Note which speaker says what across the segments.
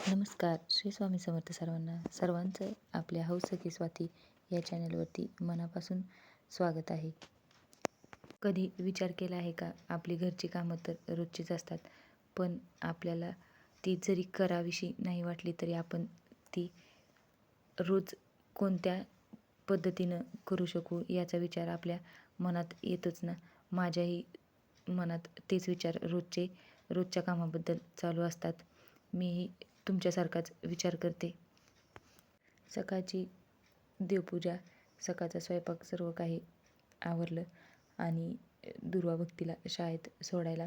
Speaker 1: नमस्कार. श्री स्वामी समर्थ सर्वांना. सर्वांचं आपल्या हौस सखी स्वाती या चॅनलवरती मनापासून स्वागत आहे. कधी विचार केला आहे का, आपली घरची कामं तर रोजचीच असतात, पण आपल्याला ती जरी करावीशी नाही वाटली तरी आपण ती रोज कोणत्या पद्धतीनं करू शकू याचा विचार आपल्या मनात येतोच ना. माझ्याही मनात तेच विचार रोजच्या कामाबद्दल चालू असतात. मीही तुमच्यासारखाच विचार करते. सकाळची देवपूजा, सकाळचा स्वयंपाक सर्व काही आवरलं आणि दुर्वा भक्तीला शाळेत सोडायला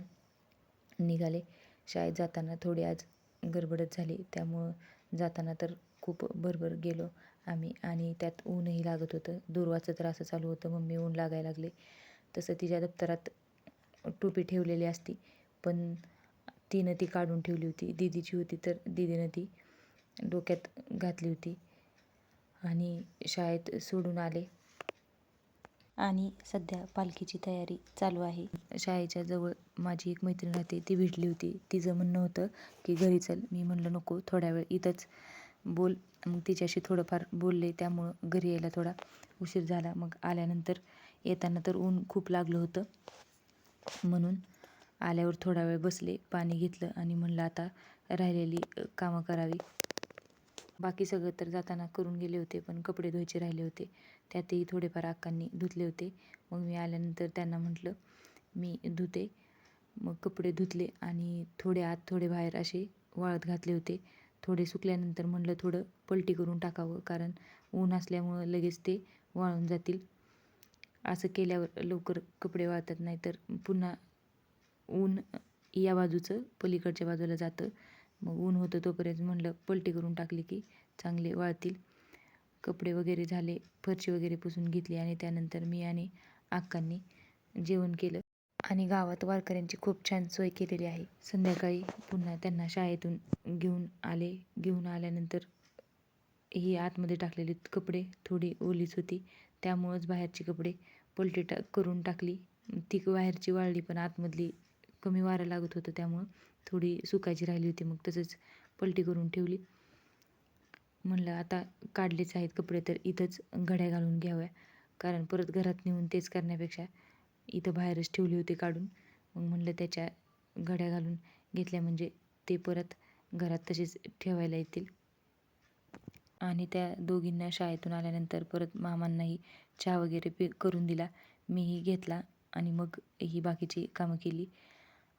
Speaker 1: निघाले. शाळेत जाताना थोडी आज गडबडच झाली, त्यामुळं जाताना तर खूप भरभर गेलो आम्ही आणि त्यात ऊनही लागत होतं. दुर्वाचं तर असं चालू होतं, मम्मी ऊन लागायला लागले. तसं तिच्या दप्तरात टोपी ठेवलेली असती, पण तिनं ती काढून ठेवली होती. दीदीची होती तर दीदीनं ती डोक्यात घातली होती आणि शाळेत सोडून आले. आणि सध्या पालखीची तयारी चालू आहे. शाळेच्या जवळ माझी एक मैत्रीण राहते, ती भेटली होती. तिचं म्हणणं होतं की घरी चल. मी म्हणलं नको, थोड्या वेळ इथंच बोल. मग तिच्याशी थोडंफार बोलले, त्यामुळं घरी यायला थोडा उशीर झाला. मग आल्यानंतर येताना तर ऊन खूप लागलं होतं, म्हणून आल्यावर थोडा वेळ बसले, पाणी घेतलं आणि म्हणलं आता राहिलेली कामं करावी. बाकी सगळं तर जाताना करून गेले होते, पण कपडे धुवायचे राहिले होते. त्यातही थोडेफार अक्कांनी धुतले होते. मग मी आल्यानंतर त्यांना म्हटलं मी धुते. मग कपडे धुतले आणि थोडे आत थोडे बाहेर असे वाळत घातले होते. थोडे सुकल्यानंतर म्हणलं थोडं पलटी करून टाकावं, कारण ऊन असल्यामुळं लगेच ते वाळून जातील. असं केल्यावर लवकर कपडे वाळतात, नाही तर पुन्हा ऊन या बाजूचं पलीकडच्या बाजूला जातं. मग ऊन होतं तोपर्यंत म्हणलं पलटी करून टाकली की चांगले वाळतील. कपडे वगैरे झाले, फरशी वगैरे पुसून घेतली आणि त्यानंतर मी आणि अक्कांनी जेवण केलं. आणि गावात वारकऱ्यांची खूप छान सोय केलेली आहे. संध्याकाळी पुन्हा त्यांना शाळेतून घेऊन आल्यानंतर ही आतमध्ये टाकलेली कपडे थोडी ओलीच होती, त्यामुळंच बाहेरची कपडे पलटी करून टाकली. ती बाहेरची वाळली, पण आतमधली कमी वारं लागत होतं, त्यामुळं थोडी सुकायची राहिली होती. मग तसंच पलटी करून ठेवली. म्हणलं आता काढलेच आहेत कपडे तर इथंच घड्या घालून घ्याव्या, कारण परत घरात नेऊन तेच करण्यापेक्षा इथं बाहेरच ठेवली होती काढून. मग म्हणलं त्याच्या घड्या घालून घेतल्या म्हणजे ते परत घरात तसेच ठेवायला येतील. आणि त्या दोघींना शाळेतून आल्यानंतर परत मामांनाही चहा वगैरे करून दिला. मीही घेतला आणि मग ही बाकीची कामं केली.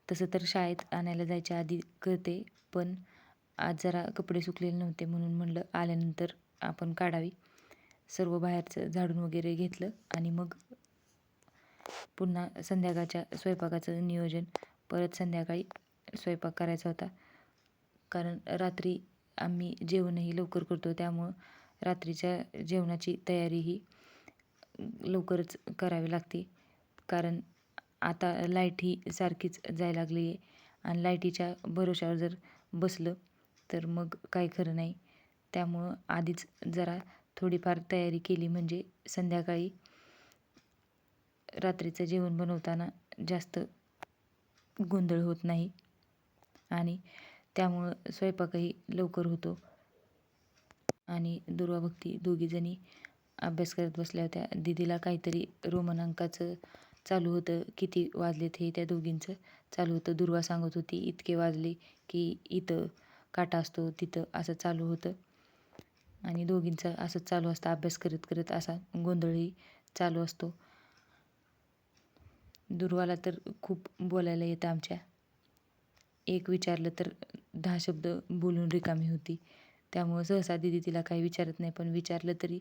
Speaker 1: तसं तर शाळेत आणायला जायच्या आधी करते, पण आज जरा कपडे सुकलेले नव्हते, म्हणून म्हणलं आल्यानंतर आपण काढावी. सर्व बाहेरचं झाडून वगैरे घेतलं आणि मग पुन्हा संध्याकाळच्या स्वयंपाकाचं नियोजन. परत संध्याकाळी स्वयंपाक करायचा होता, कारण रात्री आम्ही जेवणही लवकर करतो, त्यामुळं रात्रीच्या जेवणाची तयारीही लवकरच करावी लागते. कारण आता लाईट ही सारखीच जायला लागली आहे आणि लाईटीच्या भरोश्यावर जर बसलं तर मग काही खरं नाही. त्यामुळं आधीच जरा थोडीफार तयारी केली म्हणजे संध्याकाळी रात्रीचं जेवण बनवताना जास्त गोंधळ होत नाही आणि त्यामुळं स्वयंपाकही लवकर होतो. आणि दुर्वा भक्ती दोघीजणी अभ्यास करत बसल्या होत्या. दीदीला काहीतरी रोमन अंकाचं चालू होतं, किती वाजलेत हे त्या दोघींचं चालू होतं. दुर्वा सांगत होती इतके वाजले की इथं काटा असतो, तिथं असं चालू होतं. आणि दोघींचं असंच चालू असतं, अभ्यास करत करत असा गोंधळही चालू असतो. दुर्वाला तर खूप बोलायला येतं आमच्या. एक विचारलं तर 10 शब्द बोलून रिकामी होती. त्यामुळं सहसा दीदी तिला काही विचारत नाही, पण विचारलं तरी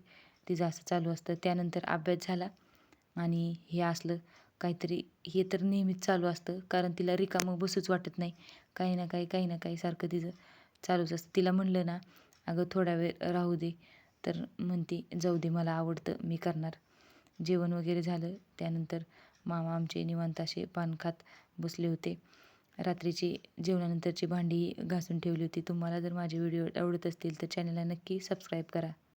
Speaker 1: तिचं असं चालू असतं. त्यानंतर अभ्यास झाला आणि हे असलं काहीतरी, हे तर नेहमीच चालू असतं, कारण तिला रिकामं बसूच वाटत नाही. काही ना काही सारखं तिचं चालूच असतं. तिला म्हणलं ना अगं थोडा वेळ राहू दे, तर म्हणते जाऊ दे, मला आवडतं, मी करणार. जेवण वगैरे झालं, त्यानंतर मामा आमचे निवांत असे पान खात बसले होते. रात्रीची जेवणानंतरची भांडी घासून ठेवली होती. तुम्हाला जर माझे व्हिडिओ आवडत असतील तर चॅनलला नक्की सबस्क्राईब करा.